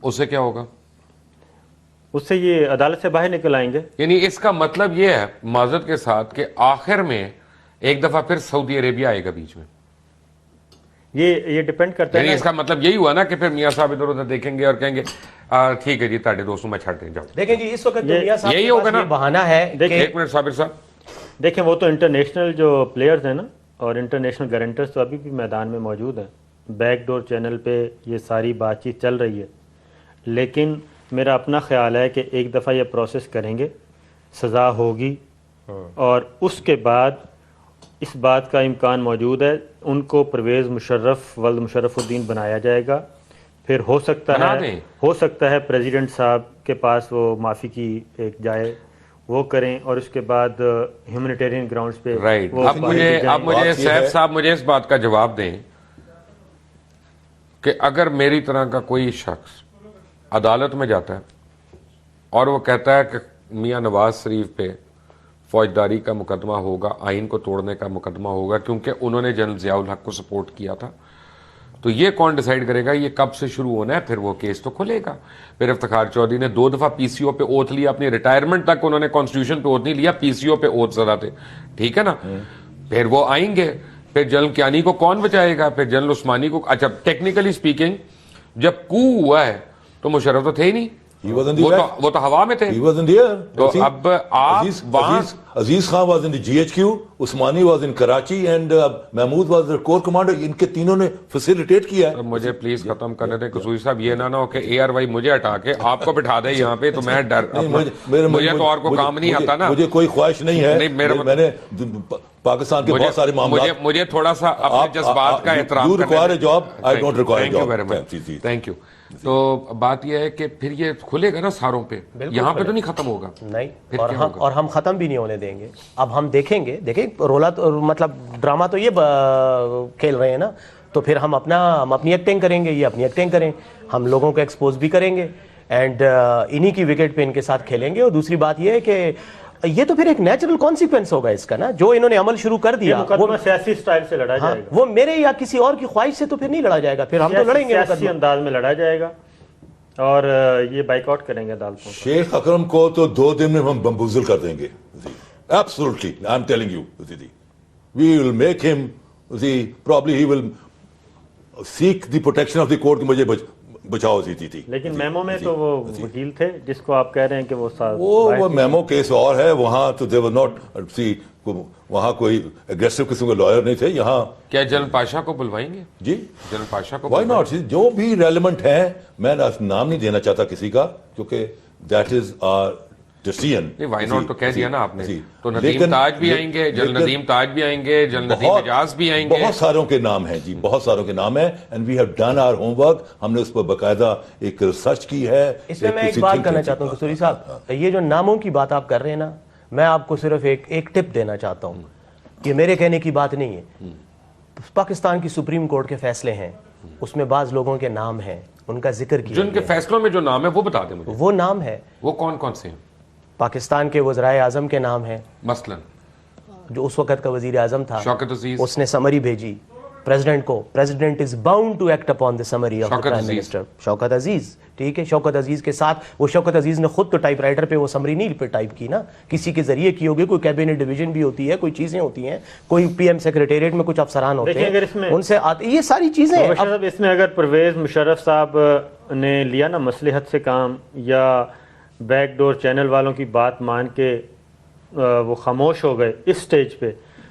[SPEAKER 2] اس سے کیا ہوگا؟
[SPEAKER 4] اس سے یہ عدالت سے باہر نکل آئیں گے.
[SPEAKER 2] یعنی اس کا مطلب یہ ہے معذرت کے ساتھ کہ آخر میں ایک دفعہ پھر سعودی عربیہ آئے گا بیچ میں.
[SPEAKER 4] یہ ڈیپینڈ کرتا ہے.
[SPEAKER 2] یعنی اس کا مطلب یہی ہوا نا کہ پھر میاں صاحب ادھر ادھر دیکھیں گے اور کہیں گے ٹھیک ہے جی تاڑے دوستوں میں چھڑ دیں جاؤ.
[SPEAKER 3] دیکھیں جی اس وقت میاں صاحب
[SPEAKER 2] یہی ہوگا نا
[SPEAKER 3] بہانہ ہے.
[SPEAKER 2] ایک منٹ صابر صاحب,
[SPEAKER 4] دیکھیں وہ تو انٹرنیشنل جو پلیئرز ہیں نا, اور انٹرنیشنل گارنٹرز تو ابھی بھی میدان میں موجود ہیں. بیک ڈور چینل پہ یہ ساری بات چیت چل رہی ہے, لیکن میرا اپنا خیال ہے کہ ایک دفعہ یہ پروسیس کریں گے, سزا ہوگی, اور اس کے بعد اس بات کا امکان موجود ہے ان کو پرویز مشرف ولد مشرف الدین بنایا جائے گا. پھر ہو سکتا ہے پریزیڈنٹ صاحب کے پاس وہ معافی کی ایک جائے, وہ کریں, اور اس کے بعد ہیومینیٹیرین گراؤنڈز پہ.
[SPEAKER 2] رائٹ. اب مجھے سیف صاحب مجھے اس بات کا جواب دیں کہ اگر میری طرح کا کوئی شخص عدالت میں جاتا ہے اور وہ کہتا ہے کہ میاں نواز شریف پہ فوجداری کا مقدمہ ہوگا, آئین کو توڑنے کا مقدمہ ہوگا کیونکہ انہوں نے جنرل ضیاء الحق کو سپورٹ کیا تھا, تو یہ کون ڈیسائیڈ کرے گا یہ کب سے شروع ہونا ہے؟ پھر وہ کیس تو کھلے گا. پھر افتخار چودھری نے 2 دفعہ پی سی او پہ اوتھ لیا, اپنی ریٹائرمنٹ تک انہوں نے کانسٹیٹیوشن پہ اوتھ نہیں لیا, پی سی او پہ اوتھ زدہ تھے, ٹھیک ہے نا. پھر وہ آئیں گے, پھر جنرل کیانی کو کون بچائے گا؟ پھر جنرل عثمانی کو. اچھا ٹیکنیکلی سپیکنگ جب کو ہوا ہے تو مشرف تو تھے ہی نہیں, وہ تو ہوا میں تھے. تو اب آپ
[SPEAKER 1] Aziz Khan was in the G H Q, Usmani was in Karachi, and Mahmood was corps commander. ان کے تینوں نے فیسیلیٹیٹ کیا ہے.
[SPEAKER 2] مجھے پلیز ختم کرنے دیں قصوری صاحب, یہ نہ ہو کہ اے آر وائی مجھے ہٹا کے آپ کو بٹھا دے یہاں پہ, تو میں ڈر, مجھے تو اور کو کام نہیں آتا نا.
[SPEAKER 1] مجھے کوئی خواہش نہیں ہے, میں نے پاکستان کے بہت سارے معاملات,
[SPEAKER 2] مجھے تھوڑا سا اپنے جذبات کا احترام
[SPEAKER 1] کرنا.
[SPEAKER 2] Thank you. تو بات یہ ہے کہ پھر یہ کھلے گا نا ساروں پہ, یہاں پہ تو نہیں ختم ہوگا.
[SPEAKER 3] نہیں, اور ہم ختم بھی نہیں ہونے دیں گے. اب ہم دیکھیں گے, دیکھیں رولا تو مطلب ڈرامہ تو یہ کھیل رہے ہیں نا, تو پھر ہم اپنی ایکٹنگ کریں گے, یہ اپنی ایکٹنگ کریں, ہم لوگوں کو ایکسپوز بھی کریں گے, اینڈ انہی کی وکٹ پہ ان کے ساتھ کھیلیں گے. اور دوسری بات یہ ہے کہ یہ تو پھر ایک نیچرل کانسیکوینس ہوگا اس کا نا, جو انہوں نے عمل شروع کر دیا
[SPEAKER 4] وہ سیاسی سٹائل سے لڑا جائے گا.
[SPEAKER 3] وہ میرے یا کسی اور کی خواہش سے تو پھر نہیں لڑا جائے گا, پھر ہم تو لڑیں گے,
[SPEAKER 4] سیاسی انداز میں لڑا جائے گا اور یہ بائیک آؤٹ کریں گے عدالتوں.
[SPEAKER 1] شیخ اکرم کو تو 2 دن میں ہم بمبوزل کر دیں گے. Absolutely, I'm telling you. We will make him, probably he will seek the protection of the court. مجھے بچاؤ دیتی تھی.
[SPEAKER 4] لیکن میمو میں تو وہ وکیل تھے جس کو آپ کہہ رہے ہیں کہ
[SPEAKER 1] وہ میمو کیس اور ہے, وہاں تو they were not, وہاں کوئی اگریسو قسم کے لائر نہیں تھے. یہاں
[SPEAKER 2] کیا جنرل پاشا کو بلوائیں گے؟
[SPEAKER 1] جی
[SPEAKER 2] جنرل پاشا کو
[SPEAKER 1] وائی ناٹ, جو بھی ریلیونٹ ہیں, میں نام نہیں دینا چاہتا کسی کا کیونکہ that is our decision.
[SPEAKER 2] Why not تو کہہ دیا نا آپ نے. تو ندیم تاج بھی آئیں گے, جنرل ندیم تاج بھی آئیں گے, جنرل ندیم اجاز بھی آئیں گے.
[SPEAKER 1] بہت ساروں کے نام ہیں جی, بہت ساروں کے نام ہیں, and we have done our homework. ہم نے اس پر باقاعدہ ایک ریسرچ کی ہے.
[SPEAKER 3] اس میں ایک بات کرنا چاہتا ہوں قصوری صاحب, یہ جو ناموں کی بات آپ کر رہے ہیں نا, میں آپ کو صرف ایک ٹپ دینا چاہتا ہوں. یہ میرے کہنے کی بات نہیں ہے, پاکستان کی سپریم کورٹ کے فیصلے ہیں, اس میں بعض لوگوں کے نام ہیں, ان کا ذکر کیا,
[SPEAKER 2] جن کے فیصلوں میں جو نام ہے وہ بتا دیں مجھے.
[SPEAKER 3] وہ نام ہے,
[SPEAKER 2] وہ کون کون سے ہیں؟
[SPEAKER 3] پاکستان کے وزرائے اعظم کے نام ہیں,
[SPEAKER 2] مثلا
[SPEAKER 3] جو اس وقت کا وزیر اعظم تھا
[SPEAKER 2] شوکت عزیز,
[SPEAKER 3] اس نے سمری بھیجی پریزیڈنٹ کو. President is bound to act upon the summary of the prime minister. Shaukat Aziz, ٹھیک ہے, شوکت عزیز کے ساتھ وہ شوکت عزیز نے خود تو ٹائپ رائٹر پہ وہ سمری نہیں پہ ٹائپ کی نا, کسی کے ذریعے کی ہوگی. کوئی کیبنٹ ڈویژن بھی ہوتی ہے, کوئی چیزیں ہوتی ہیں, کوئی پی ایم سیکریٹریٹ میں کچھ افسران ہوتے ہیں, ان سے آتے یہ ساری چیزیں.
[SPEAKER 4] اس میں اگر پرویز مشرف صاحب نے لیا نا مصلحت سے کام, یا بیک ڈور چینل والوں کی بات مان کے وہ خاموش ہو گئے اس سٹیج پہ,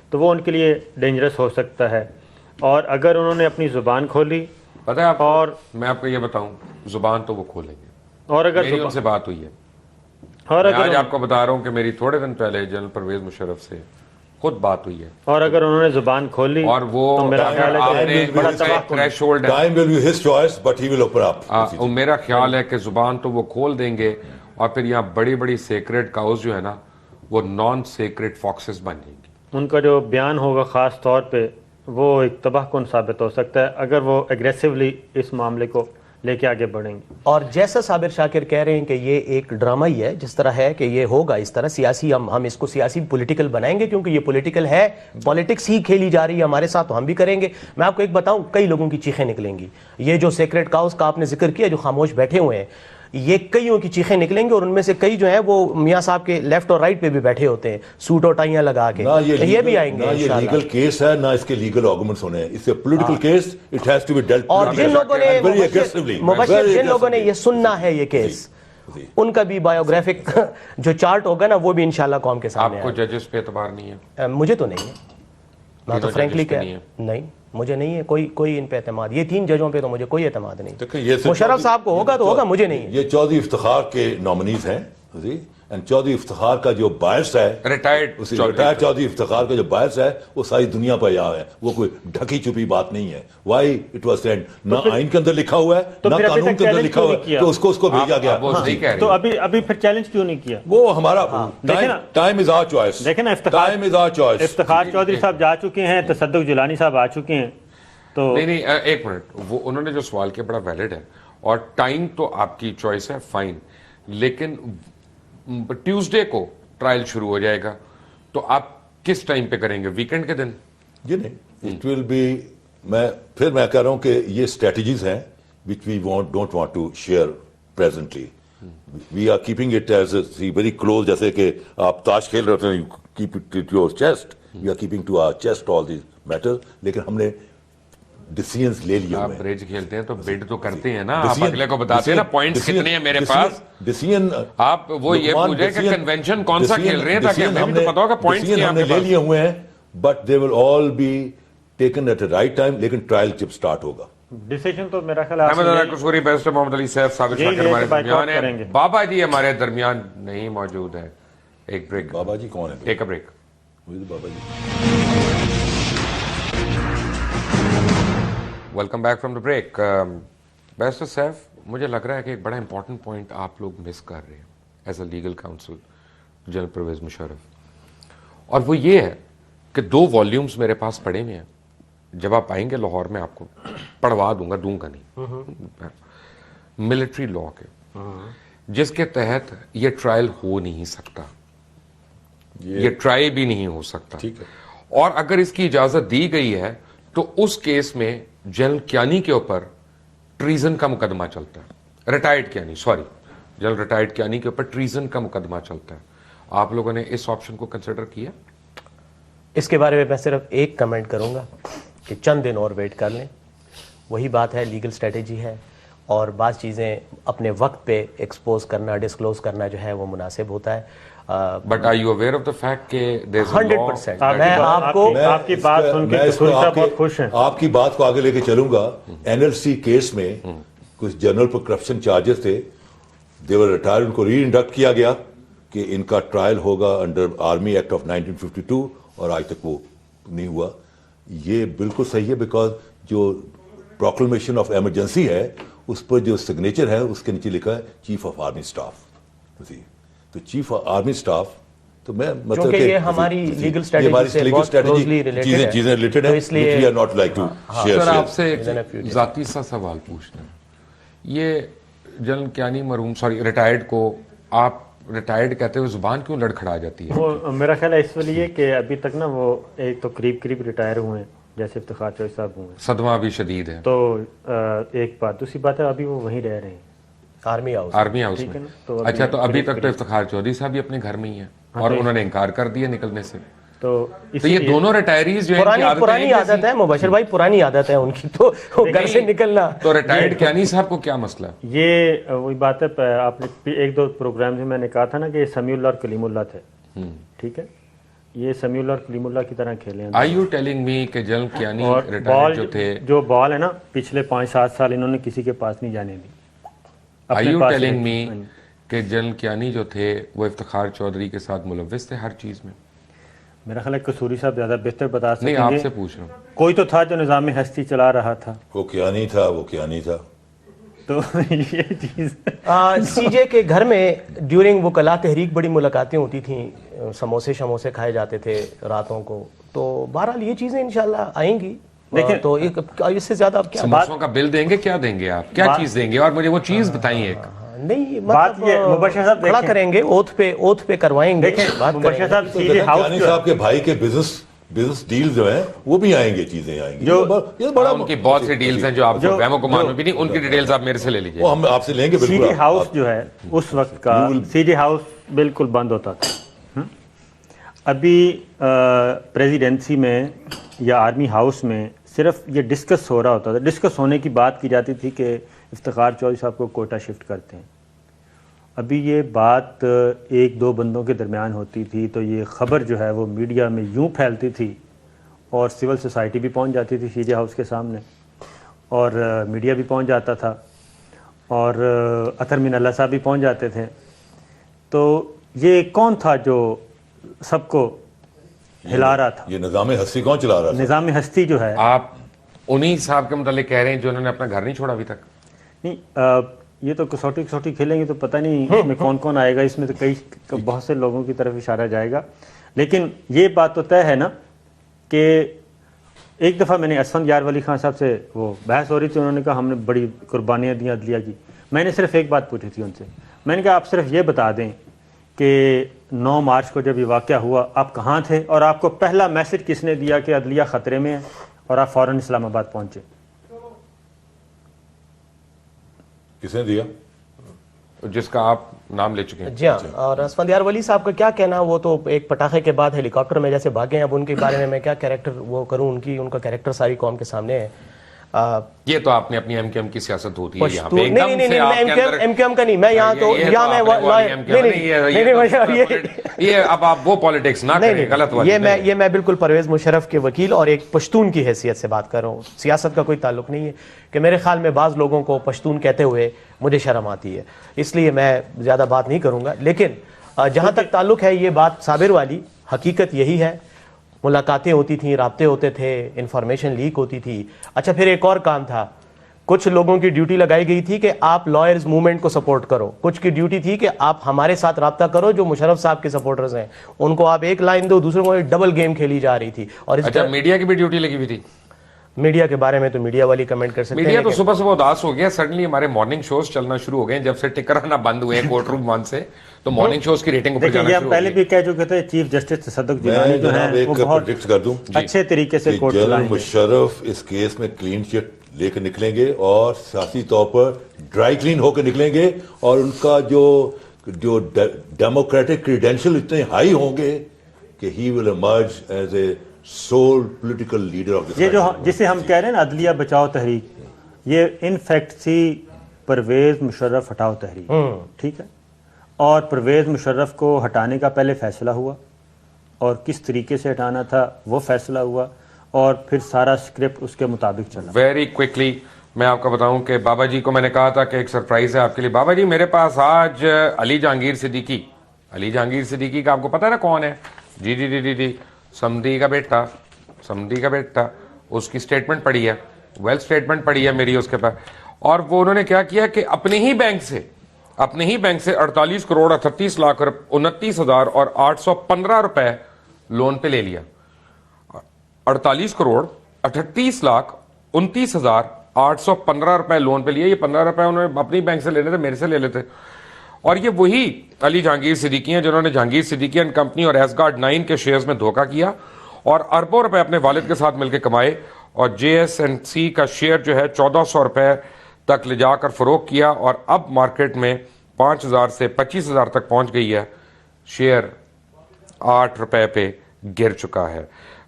[SPEAKER 4] تو وہ ان کے لیے ڈینجرس ہو سکتا ہے. اور اگر انہوں نے اپنی زبان کھولی,
[SPEAKER 2] پتہ ہے آپ,
[SPEAKER 4] اور
[SPEAKER 2] میں آپ کو یہ بتاؤں, زبان تو وہ کھولیں گے.
[SPEAKER 4] اور اگر
[SPEAKER 2] میری ان سے بات ہوئی ہے.
[SPEAKER 4] اور
[SPEAKER 2] میں
[SPEAKER 4] اگر
[SPEAKER 2] آج آپ کو بتا رہا ہوں کہ میری تھوڑے دن پہلے جنرل پرویز مشرف سے خود بات ہوئی ہے,
[SPEAKER 4] اور اگر انہوں نے زبان کھولی
[SPEAKER 2] اور وہ
[SPEAKER 4] تو میرا خیال ہے
[SPEAKER 1] آپ
[SPEAKER 4] کہ
[SPEAKER 1] نے
[SPEAKER 4] بڑا
[SPEAKER 1] بھی
[SPEAKER 4] تباہ کن.
[SPEAKER 2] تھریش ہولڈ ہے.
[SPEAKER 1] Time will be his choice, but he will open up.
[SPEAKER 2] میرا خیال ہے کہ زبان تو وہ کھول دیں گے, اور پھر یہاں بڑی بڑی سیکریٹ کاؤز جو ہے نا وہ نان سیکریٹ فاکسز بن جائیں گی.
[SPEAKER 4] ان کا جو بیان ہوگا خاص طور پہ وہ ایک تباہ کن ثابت ہو سکتا ہے اگر وہ ایگریسولی اس معاملے کو لے کے آگے بڑھیں گے.
[SPEAKER 3] اور جیسا صابر شاکر کہہ رہے ہیں کہ یہ ایک ڈرامہ ہی ہے, جس طرح ہے کہ یہ ہوگا اس طرح سیاسی, ہم اس کو سیاسی پولیٹیکل بنائیں گے کیونکہ یہ پولیٹیکل ہے, پالیٹکس ہی کھیلی جا رہی ہے ہمارے ساتھ, تو ہم بھی کریں گے. میں آپ کو ایک بتاؤں, کئی لوگوں کی چیخیں نکلیں گی. یہ جو سیکریٹ کاؤز کا آپ نے ذکر کیا جو خاموش بیٹھے ہوئے ہیں, یہ کئیوں کی چیخیں نکلیں گے, اور ان میں سے کئی جو ہیں وہ میاں صاحب کے لیفٹ اور رائٹ پہ بھی بیٹھے ہوتے ہیں سوٹ اور ٹائیاں لگا کے, یہ بھی آئیں گے
[SPEAKER 1] نہ یہ لیگل کیس ہے نہ اس کے لیگل آرگومنٹس ہونے ہیں. اس political case, it has to be deleted.
[SPEAKER 3] اور جن لوگوں نے مبشر جن لوگوں نے یہ سننا ہے یہ کیس, ان کا بھی بایوگرافک جو چارٹ ہوگا نا وہ بھی انشاءاللہ قوم کے سامنے
[SPEAKER 2] آپ کو ججز پہ اعتبار نہیں ہے؟
[SPEAKER 3] مجھے تو نہیں ہے, میں تو فرینکلی نہیں, مجھے نہیں ہے کوئی ان پہ اعتماد. یہ 3 ججوں پہ تو مجھے کوئی اعتماد نہیں. مشرف صاحب کو ہوگا تو ہوگا, مجھے نہیں ہے.
[SPEAKER 1] یہ چودھری افتخار کے نامنیز ہیں جی, چودھری افتخار کا جو باعث ہے,
[SPEAKER 2] ریٹائرڈ
[SPEAKER 1] چودھری افتخار کا جو باعث ہے وہ ساری دنیا پر یہاں ہے, وہ کوئی ڈھکی چھپی بات نہیں ہے. وائی اٹ واز سینڈ, نہ آئین کے اندر لکھا ہوا ہے نہ قانون کے اندر لکھا ہوا ہے, تو اس کو بھیجا گیا.
[SPEAKER 4] تو ابھی پھر چیلنج کیوں نہیں کیا؟
[SPEAKER 1] وہ ہمارا ٹائم از آور چوائس.
[SPEAKER 4] دیکھیں نا,
[SPEAKER 1] time is our choice.
[SPEAKER 4] Iftikhar Chaudhry Sahab جا چکے ہیں, تصدق جیلانی صاحب آ چکے ہیں. تو
[SPEAKER 2] نہیں ایک منٹ, وہ انہوں نے جو سوال کیا بڑا ویلڈ ہے, اور ٹائم تو آپ کی چوائس ہے, فائن, لیکن ٹیوزڈے کو ٹرائل شروع ہو جائے گا, تو آپ کس ٹائم پہ کریں گے؟ ویکینڈ کے دن؟
[SPEAKER 1] جی نہیں, اٹ ول بی, میں کہہ رہا ہوں کہ یہ اسٹریٹجیز ہیں which we don't want to share presently. We are keeping it as very close, جیسے کہ آپ تاش کھیل رہے ہیں, keep it to your chest. We are keeping to our chest all these matters. لیکن ہم نے ڈیسیژنز لے لیے.
[SPEAKER 2] آپ بریج کھیلتے ہیں تو بڈ تو کرتے ہیں نا, آپ اگلے کو بتاتے ہیں نا پوائنٹس کتنے ہیں میرے پاس.
[SPEAKER 1] ڈیسیژن
[SPEAKER 2] آپ وہ یہ پوچھیں کہ کنونشن کون سا کھیل رہے ہیں تاکہ ہمیں بھی تو پتا ہوگا پوائنٹس کیا
[SPEAKER 1] ہم نے لے لیے ہوئے ہیں, but they will all be taken at a right time. لیکن ٹرائل جب سٹارٹ ہوگا,
[SPEAKER 4] ڈیسیژن تو میرا خیال
[SPEAKER 2] احمد اللہ قصوری, بیرسٹر محمد علی سیف, صابر شاکر ہمارے درمیان ہے, بابا جی ہمارے درمیان نہیں موجود ہے. ایک بریک.
[SPEAKER 1] بابا جی کون ہے؟
[SPEAKER 2] Take a break.
[SPEAKER 1] Baba ji
[SPEAKER 2] welcome back from the break. Barrister Saif, مجھے لگ رہا ہے کہ ایک بڑا امپورٹنٹ پوائنٹ آپ لوگ مس کر رہے ہیں as a legal counsel general Pervez Musharraf, اور وہ یہ ہے کہ 2 والیومز میرے پاس پڑے ہوئے ہیں. جب آپ آئیں گے لاہور میں آپ کو پڑھوا دوں گا نہیں, ملٹری لا کے, جس کے تحت یہ ٹرائل ہو نہیں سکتا, یہ ٹرائی بھی نہیں ہو سکتا. اور اگر اس کی اجازت دی گئی ہے تو اس کیس میں جنرل کیانی کے اوپر ٹریزن کا مقدمہ چلتا ہے. Retired Kayani, sorry, general retired Kayani کے اوپر ٹریزن کا مقدمہ چلتا ہے. آپ لوگوں نے اس آپشن کو کنسیڈر کیا؟
[SPEAKER 3] اس کے بارے میں صرف ایک کمنٹ کروں گا کہ چند دن اور ویٹ کر لیں. وہی بات ہے, لیگل اسٹریٹجی ہے, اور بعض چیزیں اپنے وقت پہ ایکسپوز کرنا, ڈسکلوز کرنا جو ہے وہ مناسب ہوتا ہے.
[SPEAKER 2] But are you aware of the fact کہ
[SPEAKER 3] 100% میں آپ کو
[SPEAKER 4] آپ کی بات سن کے بہت خوش ہیں.
[SPEAKER 1] آپ کی بات کو آگے لے کے چلوں گا. NLC کیس میں کچھ جنرل پر کرپشن چارجز تھے, دے ور ریٹائر, ان کو ری انڈکٹ کیا گیا کہ ان کا ٹرائل ہوگا انڈر آرمی ایکٹ آف 1952, اور آج تک وہ نہیں ہوا. یہ بالکل صحیح ہے, بیکاز جو پروکلمیشن آف ایمرجنسی ہے اس پر جو سگنیچر ہے اس کے نیچے لکھا ہے چیف آف آرمی اسٹاف. تو چیف آف آرمی اسٹاف, تو میں مطلب کہ
[SPEAKER 3] یہ ہماری لیگل اسٹریٹجی سے بہت کلوزلی ریلیٹڈ ہے,
[SPEAKER 1] چیزیں ریلیٹڈ ہیں, which we are not like to share.
[SPEAKER 2] سر آپ سے ذاتی سا سوال پوچھنا ہے, یہ جنرل کیانی مرحوم, سوری, ریٹائرڈ کو آپ ریٹائرڈ کہتے ہوئے زبان کیوں لڑکھڑا جاتی ہے؟
[SPEAKER 4] وہ میرا خیال ہے اس لیے کہ ابھی تک نا وہ ایک تو قریب ریٹائر ہوئے ہیں, جیسے افتخار چوہدری صاحب ہوئے ہیں,
[SPEAKER 2] صدمہ بھی شدید ہے.
[SPEAKER 4] تو ایک بات, دوسری بات ہے ابھی وہ وہیں رہ رہے ہیں
[SPEAKER 3] آرمی ہاؤس
[SPEAKER 2] میں. اچھا, تو ابھی تک تو افتخار چودھری صاحب بھی اپنے گھر میں ہی ہیں, اور انہوں نے انکار کر دیا نکلنے سے.
[SPEAKER 4] تو
[SPEAKER 2] یہ دونوں ریٹائریز جو ہیں
[SPEAKER 3] پرانی عادت ہے مبشر بھائی, پرانی عادت ہے ان کی, تو گھر سے نکلنا.
[SPEAKER 2] تو ریٹائرڈ کیانی صاحب کو کیا مسئلہ؟
[SPEAKER 4] یہ وہی بات ہے, آپ نے 1-2 پروگرام میں نے کہا تھا نا کہ سمیع اللہ اور کلیم اللہ تھے, ٹھیک ہے, یہ سمیع اللہ اور کلیم اللہ کی طرح کھیلے ہیں.
[SPEAKER 2] آر یو ٹیلنگ می کہ جنرل کیانی ریٹائرڈ جو تھے,
[SPEAKER 4] جو بال ہے نا پچھلے 5-7 سال انہوں نے کسی کے پاس نہیں جانے دی,
[SPEAKER 2] Are
[SPEAKER 4] اپنے
[SPEAKER 2] you
[SPEAKER 4] پاس
[SPEAKER 2] telling
[SPEAKER 4] رکھیں.
[SPEAKER 2] me کہ جنرل کیانی جو تھے وہ افتخار چودھری کے ساتھ ملوث تھے ہر چیز میں؟
[SPEAKER 4] میرا خیال ہے قصوری صاحب زیادہ بہتر بتا سکیں
[SPEAKER 2] نہیں،
[SPEAKER 4] گے.
[SPEAKER 2] آپ سے پوچھ رہا ہوں.
[SPEAKER 4] کوئی تو تھا جو نظام ہستی چلا رہا تھا.
[SPEAKER 1] وہ کیا نہیں تھا، وہ کیا نہیں تھا.
[SPEAKER 4] تو یہ چیز
[SPEAKER 3] سی جے کے گھر میں ڈیورنگ وہ کلا تحریک بڑی ملاقاتیں ہوتی تھیں، سموسے کھائے جاتے تھے راتوں کو. تو بہرحال یہ چیزیں انشاءاللہ آئیں گی.
[SPEAKER 4] دیکھیں
[SPEAKER 3] تو ایک اس سے زیادہ آپ کیا
[SPEAKER 2] سموسوں کا بل دیں گے؟ کیا دیں گے آپ؟ کیا چیز دیں گے؟ اور مجھے وہ چیز بتائیں ایک.
[SPEAKER 3] نہیں
[SPEAKER 4] بات
[SPEAKER 3] مطلب
[SPEAKER 4] یہ مبشر صاحب
[SPEAKER 3] کھڑا
[SPEAKER 4] دیکھیں،
[SPEAKER 3] کریں گے، اوتھ پہ کروائیں گے،
[SPEAKER 4] دیکھیں
[SPEAKER 3] بات کریں
[SPEAKER 4] مبشر
[SPEAKER 3] گے.
[SPEAKER 4] صاحب
[SPEAKER 1] تو
[SPEAKER 4] سی جے ہاؤس
[SPEAKER 1] کیانی
[SPEAKER 4] جو ہے
[SPEAKER 1] صاحب کے بھائی کے بزنس ڈیل جو ہیں وہ بھی آئیں گے، چیزیں آئیں گی. یہ بڑا
[SPEAKER 2] ان کی بہت سی ڈیلز ہیں جو آپ کو وہم و گمان میں بھی نہیں، ان کی ڈیٹیلز آپ میرے سے لے لیجیے.
[SPEAKER 1] وہ ہم آپ سے لیں گے
[SPEAKER 4] سی
[SPEAKER 1] بالکل.
[SPEAKER 4] جے ہاؤس جو ہے اس وقت کا سی جے ہاؤس بالکل بند ہوتا تھا. ابھی پریزیڈنسی میں یا آرمی ہاؤس میں صرف یہ ڈسکس ہو رہا ہوتا تھا، ڈسکس ہونے کی بات کی جاتی تھی کہ افتخار چودھری صاحب کو کوئٹہ شفٹ کرتے ہیں. ابھی یہ بات ایک دو بندوں کے درمیان ہوتی تھی تو یہ خبر جو ہے وہ میڈیا میں یوں پھیلتی تھی اور سول سوسائٹی بھی پہنچ جاتی تھی سی جے ہاؤس کے سامنے، اور میڈیا بھی پہنچ جاتا تھا، اور اطہر مین اللہ صاحب بھی پہنچ جاتے تھے. تو یہ کون تھا جو سب کو ہلا رہا تھا؟
[SPEAKER 1] یہ نظام ہستی کون چلا رہا تھا؟
[SPEAKER 4] نظام ہستی جو ہے.
[SPEAKER 2] آپ انہی صاحب کے متعلق کہہ رہے ہیں جو انہوں نے اپنا گھر نہیں چھوڑا ابھی تک؟
[SPEAKER 4] نہیں یہ تو کسوٹی کھیلیں گے تو پتہ نہیں اس میں کون کون آئے گا، اس میں تو کئی بہت سے لوگوں کی طرف اشارہ جائے گا. لیکن یہ بات تو طے ہے نا کہ ایک دفعہ میں نے اسفند یار ولی خان صاحب سے وہ بحث ہو رہی تھی، انہوں نے کہا ہم نے بڑی قربانیاں دیں عدلیہ کی. میں نے صرف ایک بات پوچھی تھی ان سے، میں نے کہا آپ صرف یہ بتا دیں کہ 9 مارچ کو جب یہ واقعہ ہوا آپ کہاں تھے اور آپ کو پہلا میسج کس نے دیا کہ عدلیہ خطرے میں ہے اور آپ فوراً اسلام آباد پہنچے؟
[SPEAKER 1] کس نے دیا؟
[SPEAKER 2] جس کا آپ نام لے چکے ہیں.
[SPEAKER 3] جی ہاں. اور اسفند یار ولی صاحب کا کیا کہنا، وہ تو ایک پٹاخے کے بعد ہیلی کاپٹر میں جیسے بھاگے ہیں. اب ان کے بارے میں کیا کیریکٹر وہ کروں، ان کا کیریکٹر ساری قوم کے سامنے ہے.
[SPEAKER 2] یہ تو آپ نے اپنی ایم کیو ایم کی سیاست ہوتی ہے یہاں پہ.
[SPEAKER 3] نہیں نہیں نہیں میں ایم کیو ایم کا نہیں، میں یہاں تو یہاں میں
[SPEAKER 2] یہ اب آپ وہ پالیٹکس نہ کریں، غلط والی.
[SPEAKER 3] یہ میں بالکل پرویز مشرف کے وکیل اور ایک پشتون کی حیثیت سے بات کر رہا ہوں، سیاست کا کوئی تعلق نہیں ہے. کہ میرے خیال میں بعض لوگوں کو پشتون کہتے ہوئے مجھے شرم آتی ہے، اس لیے میں زیادہ بات نہیں کروں گا. لیکن جہاں تک تعلق ہے یہ بات صابر والی، حقیقت یہی ہے. ملاقاتیں ہوتی تھیں، رابطے ہوتے تھے، انفارمیشن لیک ہوتی تھی. اچھا پھر ایک اور کام تھا، کچھ لوگوں کی ڈیوٹی لگائی گئی تھی کہ آپ لائرز موومنٹ کو سپورٹ کرو، کچھ کی ڈیوٹی تھی کہ آپ ہمارے ساتھ رابطہ کرو جو مشرف صاحب کے سپورٹرز ہیں، ان کو آپ ایک لائن دو، دوسروں کو ڈبل گیم کھیلی جا رہی تھی. اور
[SPEAKER 2] اچھا میڈیا کی بھی ڈیوٹی لگی ہوئی تھی؟
[SPEAKER 3] میڈیا کے بارے میں تو میڈیا والی کمنٹ کر سکتے ہیں.
[SPEAKER 2] میڈیا تو صبح صبح اداس ہو گیا. سڈنلی ہمارے مارننگ شوز چلنا شروع ہو گئے جب سے ٹکر آنا بند ہوئے ہیں کورٹ روم 1 سے، تو مارننگ شوز کی ریٹنگ اوپر جانا
[SPEAKER 4] یہ
[SPEAKER 2] شروع ہو
[SPEAKER 4] پہلے
[SPEAKER 2] گئی.
[SPEAKER 4] بھی کہہ چکے تھے چیف جسٹس تصدق جیلانی جو ہیں
[SPEAKER 1] ایک
[SPEAKER 4] وہ بہت
[SPEAKER 1] پریڈکٹ کر دوں
[SPEAKER 4] اچھے طریقے سے کورٹ
[SPEAKER 1] جنرل
[SPEAKER 4] چلائیں گے.
[SPEAKER 1] مشرف اس کیس میں کلین چٹ لے کے نکلیں گے اور سیاسی طور پر ڈرائی کلین ہو کے نکلیں گے، اور ان کا جو ڈیموکریٹک کریڈینشل اتنے ہائی ہوں گے کہ he will emerge as a civil political leader of this.
[SPEAKER 4] یہ جو جسے ہم کہہ رہے ہیں نا عدلیہ بچاؤ تحریک، یہ ان فیکٹ تھی پرویز مشرف ہٹاؤ تحریک. ٹھیک ہے، اور پرویز مشرف کو ہٹانے کا پہلے فیصلہ ہوا اور کس طریقے سے ہٹانا تھا وہ فیصلہ ہوا، اور پھر سارا اسکرپٹ اس کے مطابق چلا.
[SPEAKER 2] ویری کوئکلی میں آپ کو بتاؤں کہ بابا جی کو میں نے کہا تھا کہ ایک سرپرائز ہے آپ کے لیے. بابا جی میرے پاس آج علی جہانگیر صدیقی کا آپ کو پتا ہے نا کون ہے؟ جی سمدھی کا بیٹا. اس کی سٹیٹمنٹ پڑھی ہے، ویل سٹیٹمنٹ پڑھی ہے میری اس کے پاس. اور وہ انہوں نے کیا کیا کہ اپنے ہی بینک سے 48 کروڑ 38 لاکھ 29,000 اور 815 روپے لون پہ لے لیا. 48 کروڑ 38 لاکھ 29,000 815 روپے لون پہ لیا. یہ 15 روپے انہوں نے اپنی بینک سے لینے تھے، میرے سے لے لیتے. اور یہ وہی علی جہانگیر صدیقی ہیں جنہوں نے جہانگیر صدیقی اینڈ کمپنی اور ایس گارڈ 9 کے شیئرز میں دھوکہ کیا اور اربوں روپے اپنے والد کے ساتھ مل کے کمائے، اور JS&C کا شیئر جو ہے 1400 روپے تک لے جا کر فروخت کیا، اور اب مارکیٹ میں 5,000 سے 25,000 تک پہنچ گئی ہے. شیئر 8 روپے پہ گر چکا ہے.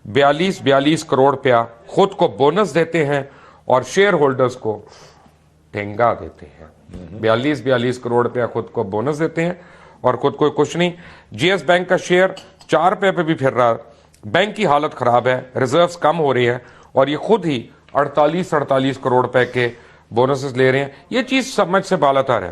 [SPEAKER 2] 42 کروڑ روپیہ خود کو بونس دیتے ہیں اور شیئر ہولڈرز کو ٹھنگا دیتے ہیں. 42 کروڑ روپیہ خود کو بونس دیتے ہیں اور خود کو کچھ نہیں. GS بینک کا شیئر 4 روپے پہ بھی پھر رہا. بینک کی حالت خراب ہے، ریزروز کم ہو رہی ہیں اور یہ خود ہی 48 کروڑ روپے کے بونسز لے رہے ہیں. یہ چیز سمجھ سے بالاتر ہے.